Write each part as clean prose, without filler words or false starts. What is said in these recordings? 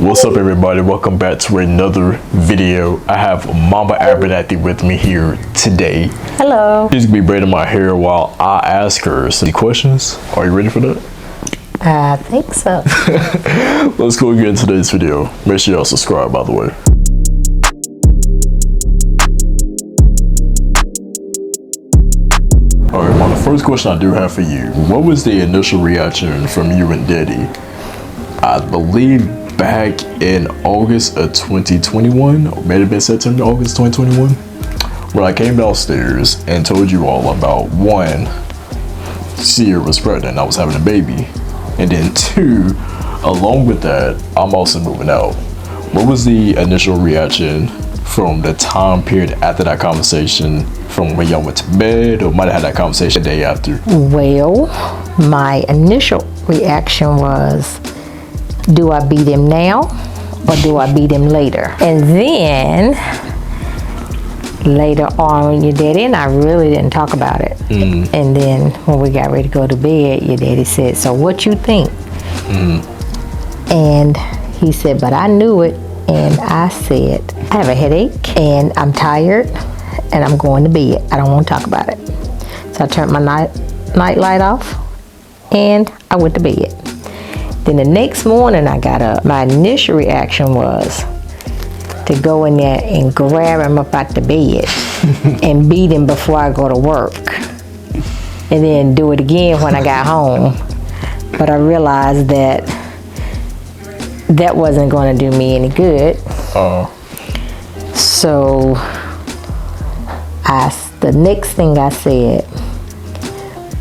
What's up, everybody? Welcome back to another video. I have Mama Abernathy with me here today. Hello. She's gonna be braiding my hair while I ask her some questions. Are you ready for that? I think so. Let's go get into today's video. Make sure y'all subscribe, by the way. Alright, Mom, the first question I do have for you. What was the initial reaction from you and Daddy? I believe back in August of 2021, or may have been September, August 2021, when I came downstairs and told you all about one, Sierra was pregnant, I was having a baby, and then two, along with that, I'm also moving out. What was the initial reaction from the time period after that conversation, from when y'all went to bed, or might have had that conversation the day after? Well, my initial reaction was, do I beat him now or do I beat him later? And then later on, your daddy and I really didn't talk about it. And then when we got ready to go to bed, your daddy said, so what you think? And he said, but I knew it. And I said, I have a headache and I'm tired and I'm going to bed. I don't want to talk about it. So I turned my night light off and I went to bed. Then the next morning I got up. My initial reaction was to go in there and grab him up out the bed and beat him before I go to work. And then do it again when I got home. But I realized that that wasn't going to do me any good. So the next thing I said,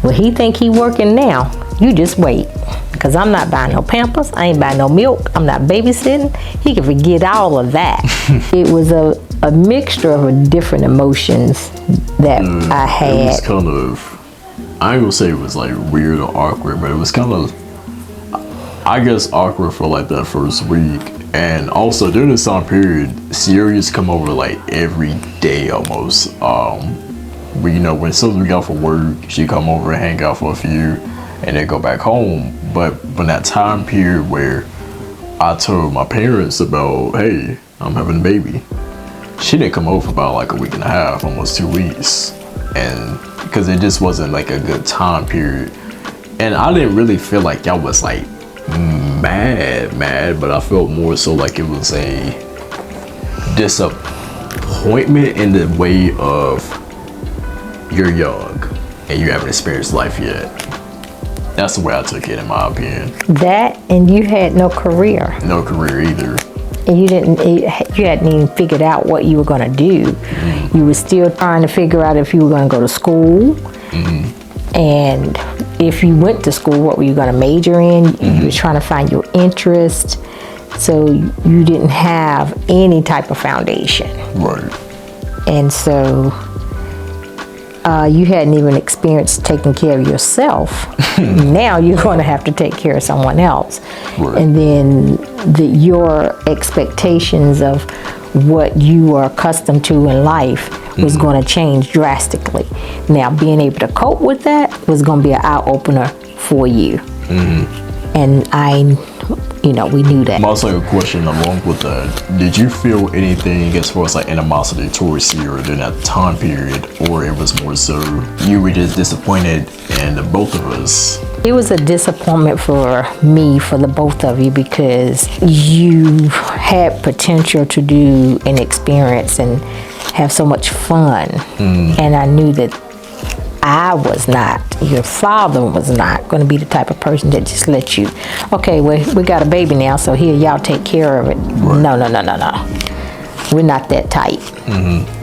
well, he think he working now. You just wait. Because I'm not buying no Pampers, I ain't buying no milk, I'm not babysitting. He can forget all of that. It was a mixture of different emotions that I had. It was kind of, I ain't gonna say it was like weird or awkward, but it was kind of, I guess, awkward for like that first week. And also during this time period, Sierra used to come over like every day almost. When soon as we got for work, she'd come over and hang out for a few and then go back home. But when that time period where I told my parents about, hey, I'm having a baby, she didn't come over for about like a week and a half, almost 2 weeks. And because it just wasn't like a good time period. And I didn't really feel like y'all was like mad, but I felt more so like it was a disappointment in the way of you're young and you haven't experienced life yet. That's the way I took it, in my opinion. That, and you had no career. No career either. And you hadn't even figured out what you were going to do. You were still trying to figure out if you were going to go to school. And if you went to school, what were you going to major in? You were trying to find your interest. So you didn't have any type of foundation. Right. And so you hadn't even experienced taking care of yourself. Now you're going to have to take care of someone else. Right. And then your expectations of what you are accustomed to in life was going to change drastically. Now, being able to cope with that was going to be an eye-opener for you. And we knew that. My second question along with that, did you feel anything as far as like animosity towards Sierra during that time period, or it was more so you were just disappointed in the both of us? It was a disappointment for me, for the both of you, because you had potential to do an experience and have so much fun. And I knew that I was not, your father was not going to be the type of person that just let you, okay, well, we got a baby now, so here, y'all take care of it. Right. No. We're not that tight.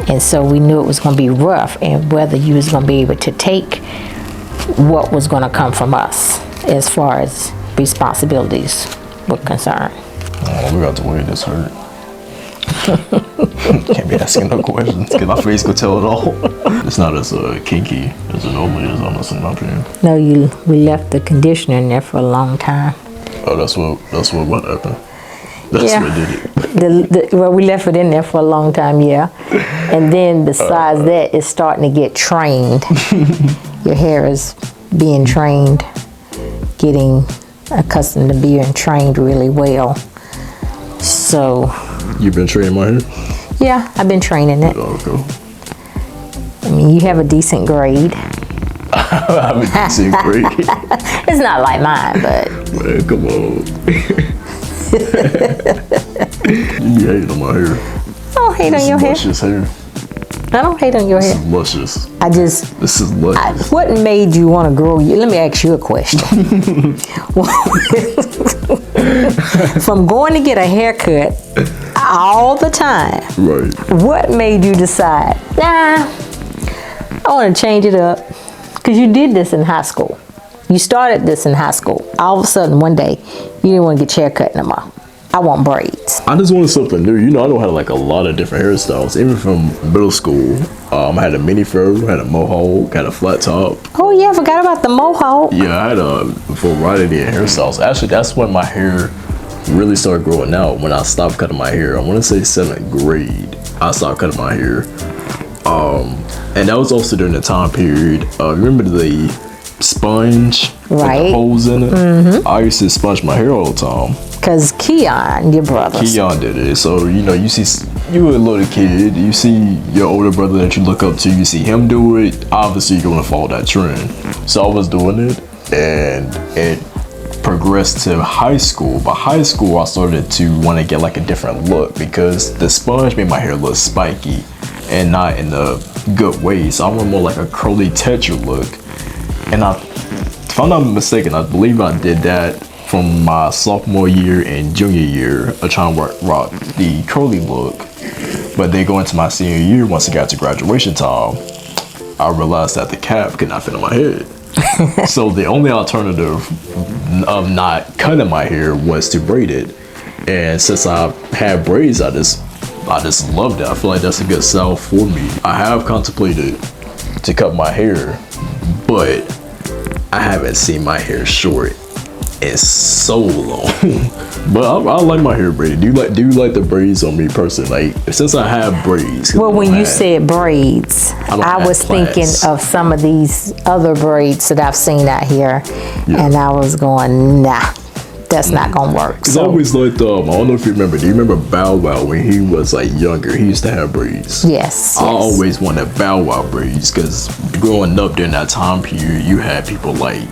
And so we knew it was going to be rough, and whether you was going to be able to take what was going to come from us as far as responsibilities were concerned. Oh, we got to wait, this hurt. Can't be asking no questions because my face could tell it all. It's not as kinky as it normally is, honestly, in my opinion. No, we left the conditioner in there for a long time. Oh, that's what happened. That's what did it. Well, we left it in there for a long time, yeah. And then besides that, it's starting to get trained. Your hair is being trained, getting accustomed to being trained really well. So, You've been training my hair? yeah, I've been training it. Oh, cool. I mean, you have a decent grade. I have a decent grade. It's not like mine, but Man, come on. You be hating on my hair. I don't hate on your hair. Luscious hair. I don't hate on your This hair. is luscious. I just, This is luscious. what made you want to grow you? Let me ask you a question. From going to get a haircut all the time, Right. what made you decide, nah, I want to change it up? Because you did this in high school. You started this in high school. All of a sudden, one day, you didn't want to get your hair cut no more. I want braids. I just wanted something new. You know, I don't have like a lot of different hairstyles. Even from middle school, I had a mini fro, had a mohawk, had a flat top. Oh yeah, I forgot about the mohawk. Yeah, I had a variety of hairstyles. Actually, that's when my hair really started growing out. When I stopped cutting my hair, I want to say 7th grade, I stopped cutting my hair. And that was also during the time period. Remember the sponge with Right. the holes in it? I used to sponge my hair all the time. Because Keon, your brother. Keon did it. So, you know, you were a little kid, you see your older brother that you look up to, you see him do it, obviously you're going to follow that trend. So I was doing it, and it progressed to high school. By high school, I started to want to get like a different look because the sponge made my hair look spiky and not in the good way. So I want more like a curly texture look. And if I'm not mistaken, I believe I did that from my sophomore year and junior year of trying to rock the curly look. But then going into my senior year, once it got to graduation time, I realized that the cap could not fit on my head. So the only alternative of not cutting my hair was to braid it. And since I had braids, I just loved it. I feel like that's a good style for me. I have contemplated to cut my hair, but I haven't seen my hair short in so long. But I like my hair braided. Do you like the braids on me personally? Like, since I have braids. Well, when you said braids, don't I have was thinking plaits. of some of these other braids that I've seen out here, Yeah. and I was going, nah, that's not gonna work. Cause I always liked, I don't know if you remember, do you remember Bow Wow when he was like younger? He used to have braids. Yes. I always wanted Bow Wow braids because growing up during that time period, you had people like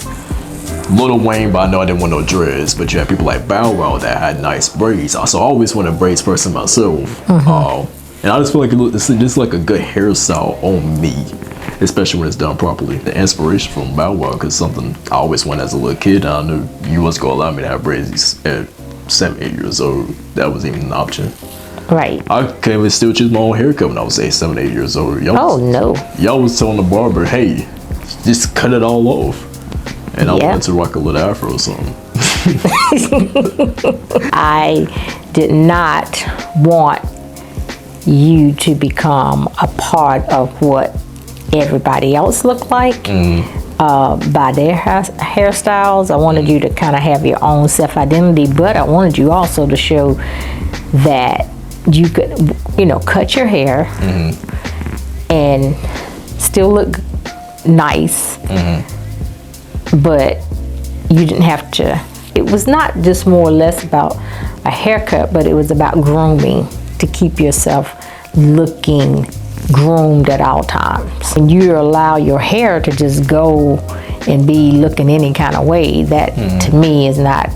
Lil Wayne, but I know I didn't want no dreads, but you had people like Bow Wow that had nice braids. So I always wanted braids person myself. And I just feel like it's just like a good hairstyle on me, especially when it's done properly. The inspiration from Bow Wow, because something I always wanted as a little kid, and I knew you was gonna allow me to have braids at 7, 8 years old. That wasn't even an option. Right. I can't even still choose my own haircut when I was 8, 7, 8 years old. Oh no. Y'all was telling the barber, hey, just cut it all off. And I Yeah. wanted to rock a little afro or something. I did not want you to become a part of what everybody else looked like by their hairstyles. I wanted you to kind of have your own self-identity, but I wanted you also to show that you could, cut your hair and still look nice, but you didn't have to. It was not just more or less about a haircut, but it was about grooming to keep yourself looking groomed at all times. When you allow your hair to just go and be looking any kind of way, that to me is not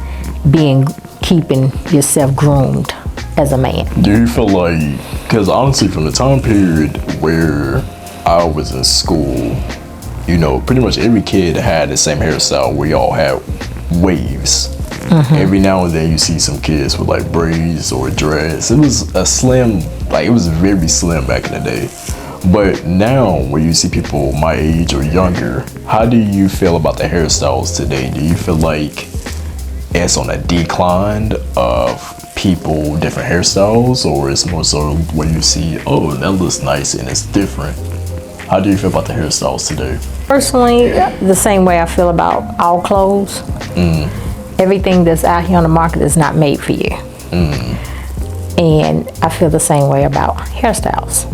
keeping yourself groomed as a man. Do you feel like, because honestly from the time period where I was in school, pretty much every kid had the same hairstyle. We all had waves. Every now and then you see some kids with like braids or dreads. It was a slim, it was very slim back in the day. But now when you see people my age or younger, how do you feel about the hairstyles today? Do you feel like it's on a decline of people, different hairstyles, or it's more so when you see, oh, that looks nice and it's different? How do you feel about the hairstyles today? Personally, the same way I feel about all clothes. Everything that's out here on the market is not made for you. And I feel the same way about hairstyles.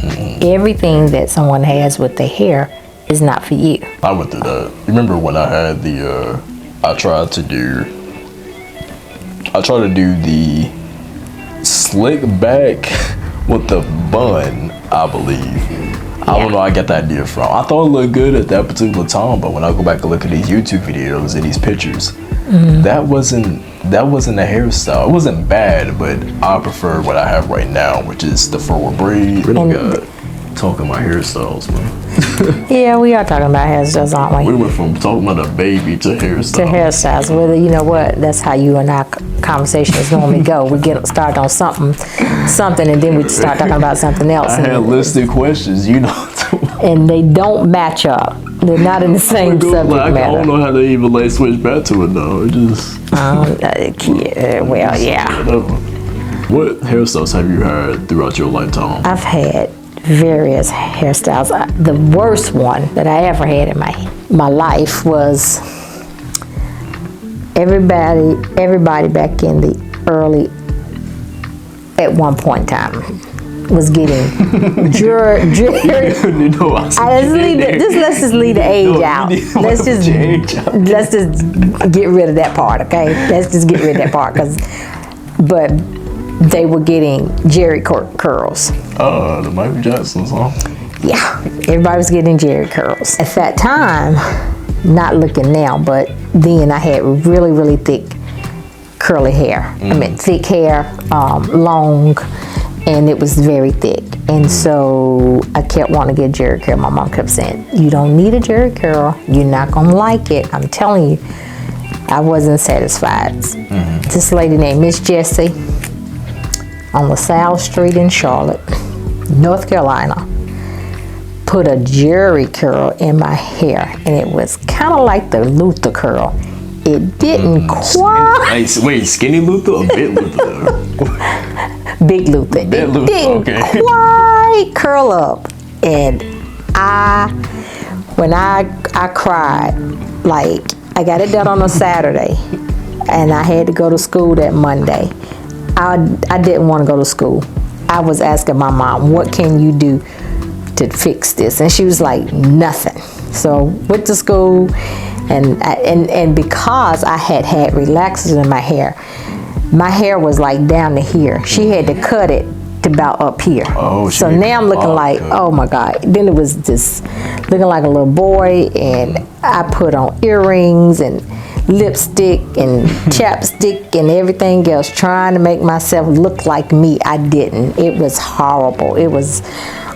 Everything that someone has with their hair is not for you. I went through that. Remember when I had I tried to do the slick back with the bun, I believe. I don't know where I got that idea from. I thought it looked good at that particular time, but when I go back and look at these YouTube videos and these pictures, that wasn't a hairstyle. It wasn't bad, but I prefer what I have right now, which is the forward braid. Really good. Talking about hairstyles, man. Yeah, we are talking about hairstyles, aren't we? We went from talking about a baby to hairstyles. To hairstyles. Whether you know what, that's how you and our conversations normally go. We get started on something, and then we start talking about something else. I had listed questions, you know. And they don't match up. They're not in the same subject matter. I don't know how they even like switch back to it now. It just. Well, yeah. Whatever. What hairstyles have you had throughout your lifetime? I've had various hairstyles. The worst one that I ever had in my life was everybody back in the early, at one point in time, was getting jury. You know, let's just leave the age out. Let's just get rid of that part, okay? Let's just get rid of that part, but they were getting Jerry curls. The Michael Jacksons, huh? Yeah, everybody was getting Jerry curls. At that time, not looking now, but then I had really, really thick curly hair. I mean, thick hair, long, and it was very thick. And so I kept wanting to get Jerry curl. My mom kept saying, you don't need a Jerry curl. You're not gonna like it. I'm telling you. I wasn't satisfied. This lady named Miss Jessie on LaSalle Street in Charlotte, North Carolina, put a Jerry curl in my hair, and it was kind of like the Luther curl. It didn't quite. Wait, skinny Luther or big Luther? Big Luther. Big Luther, didn't quite curl up, and when I cried, like I got it done on a Saturday, and I had to go to school that Monday. I didn't want to go to school. I was asking my mom, what can you do to fix this? And she was like, nothing. So went to school, and because I had relaxers in my hair was like down to here. She had to cut it to about up here. So now I'm looking like, oh my God. Then it was just looking like a little boy, and I put on earrings and lipstick and chapstick and everything else, trying to make myself look like me. I didn't. It was horrible. It was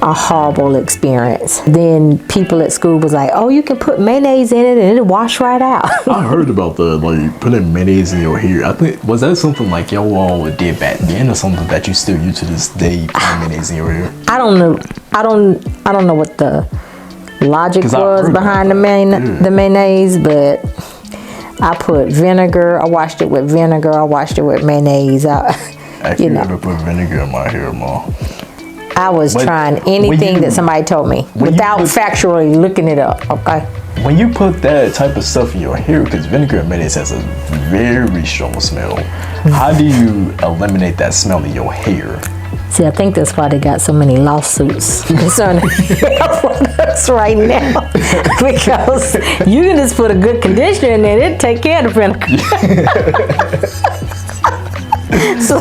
a horrible experience. Then people at school was like, oh, you can put mayonnaise in it and it'll wash right out. I heard about the like putting mayonnaise in your hair. I think, was that something like y'all all did back then, or something that you still use to this day, putting mayonnaise in your hair? I don't know. I don't know what the logic was behind the mayonnaise, but I put vinegar. I washed it with vinegar. I washed it with mayonnaise. I never put vinegar in my hair, Mom. I was trying anything that somebody told me without factually looking it up, okay? When you put that type of stuff in your hair, because vinegar and mayonnaise has a very strong smell, how do you eliminate that smell in your hair? See, I think that's why they got so many lawsuits concerning hair products right now. Because you can just put a good conditioner in there, it'll take care of the vinegar. So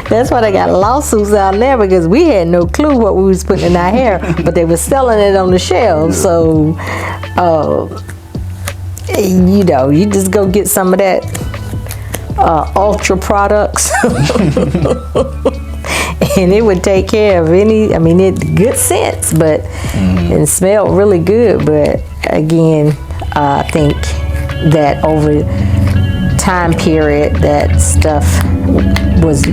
that's why they got lawsuits out there, because we had no clue what we was putting in our hair, but they were selling it on the shelves. So, you just go get some of that Ultra products. And it would take care of it good sense, but it smelled really good. But again, I think that over time period, that stuff was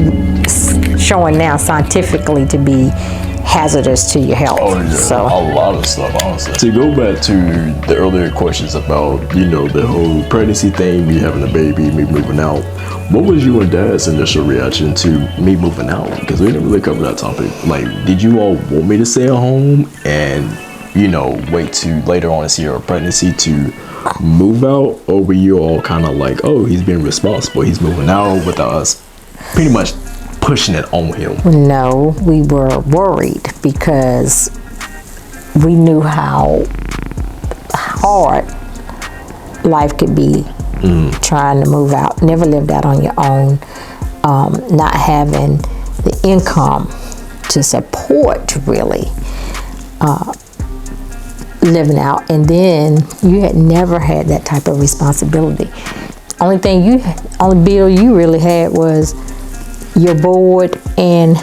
showing now scientifically to be hazardous to your health. Oh yeah, so a lot of stuff, honestly. To go back to the earlier questions about, the whole pregnancy thing, me having a baby, me moving out, what was you and Dad's initial reaction to me moving out? Because we didn't really cover that topic. Like, did you all want me to stay at home and, wait to later on this year of pregnancy to move out? Or were you all kind of like, oh, he's being responsible, he's moving out without us pretty much pushing it on him? No, we were worried because we knew how hard life could be trying to move out. Never lived out on your own, not having the income to support really living out, and then you had never had that type of responsibility. Only bill you really had was your board and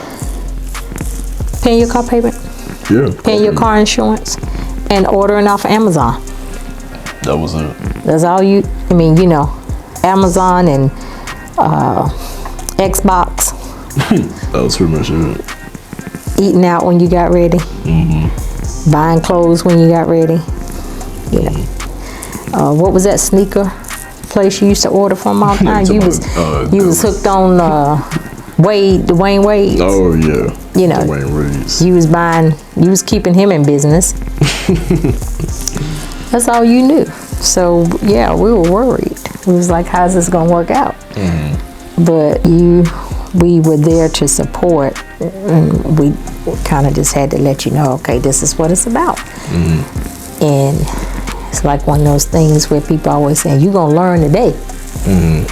paying your car payment, paying your car insurance, and ordering off Amazon. That was it. That's all you. I mean, you know, Amazon and Xbox. That was pretty much it. Eating out when you got ready. Buying clothes when you got ready. Yeah. What was that sneaker place you used to order from all the time? You was hooked on Dwayne Wade. Oh yeah. You know, Dwayne Wade. You was keeping him in business. That's all you knew. So yeah, we were worried. We was like, how's this gonna work out? But we were there to support, and we kind of just had to let you know, okay, this is what it's about. And it's like one of those things where people always say, you're gonna learn today.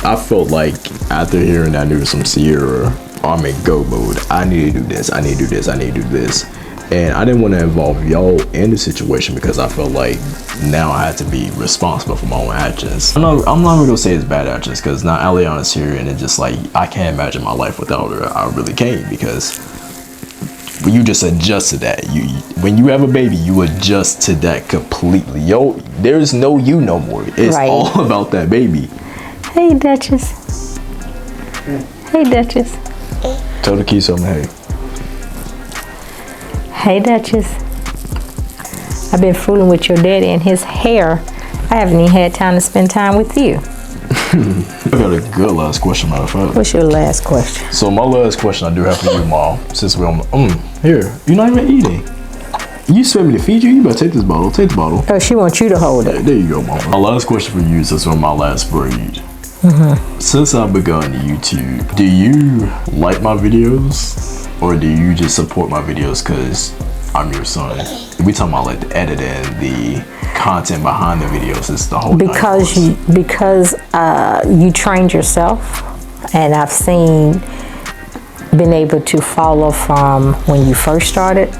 I felt like after hearing that news from Sierra, I'm in go mode. I need to do this, I need to do this, I need to do this. And I didn't want to involve y'all in the situation because I felt like now I had to be responsible for my own actions. I'm not even gonna say it's bad actions because now Aliana's here, and it's just like I can't imagine my life without her. I really can't, because you just adjust to that. When you have a baby, you adjust to that completely. There's no you no more. It's all about that baby. Hey, Duchess. Hey, Duchess. Tell the key something. Hey. Hey, Duchess. I've been fooling with your daddy and his hair. I haven't even had time to spend time with you. I got a good last question, matter of fact. What's your last question? So my last question I do have for you, Mom, since we're on, here, you're not even eating. You expect me to feed you? You better take this bottle. Take the bottle. Oh, she wants you to hold it. There you go, Mom. My last question for you, since we're on my last breed. Since I've begun YouTube, do you like my videos, or do you just support my videos because I'm your son? We talking about like the editing, the content behind the videos. It's the whole because you trained yourself, and I've been able to follow from when you first started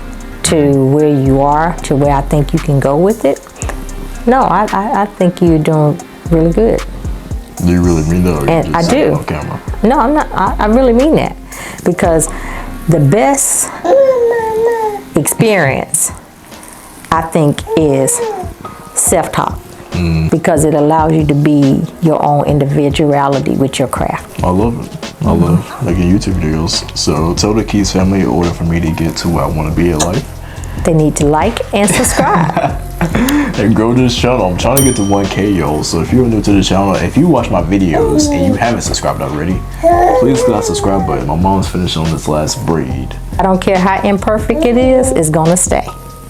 to where you are to where I think you can go with it. No, I think you're doing really good. Do you really mean that? Or and you just I do. On camera? No, I'm not. I really mean that, because the best experience, I think, is self-taught, because it allows you to be your own individuality with your craft. I love it. I love making YouTube videos. So tell the Keys family in order for me to get to where I want to be in life, they need to like and subscribe. and grow this channel. I'm trying to get to 1K, y'all. So if you're new to the channel, if you watch my videos and you haven't subscribed already, please click that subscribe button. My mom's finishing on this last breed. I don't care how imperfect it is, it's gonna stay.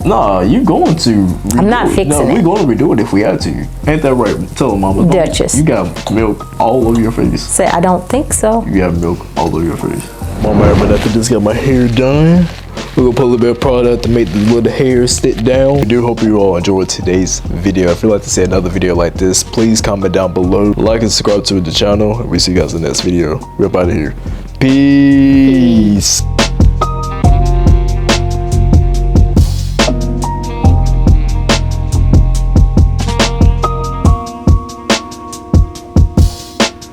Nah, you going to redo I'm not fixing it. No, we're going to redo it if we had to. Ain't that right? Tell them, Mama. Duchess. You got milk all over your face. Say, I don't think so. You got milk all over your face. Mama, but after just got my hair done, we're gonna put a little bit of product to make the little hair sit down. I do hope you all enjoyed today's video. If you'd like to see another video like this, please comment down below. Like and subscribe to the channel. We'll see you guys in the next video. We're up out of here. Peace.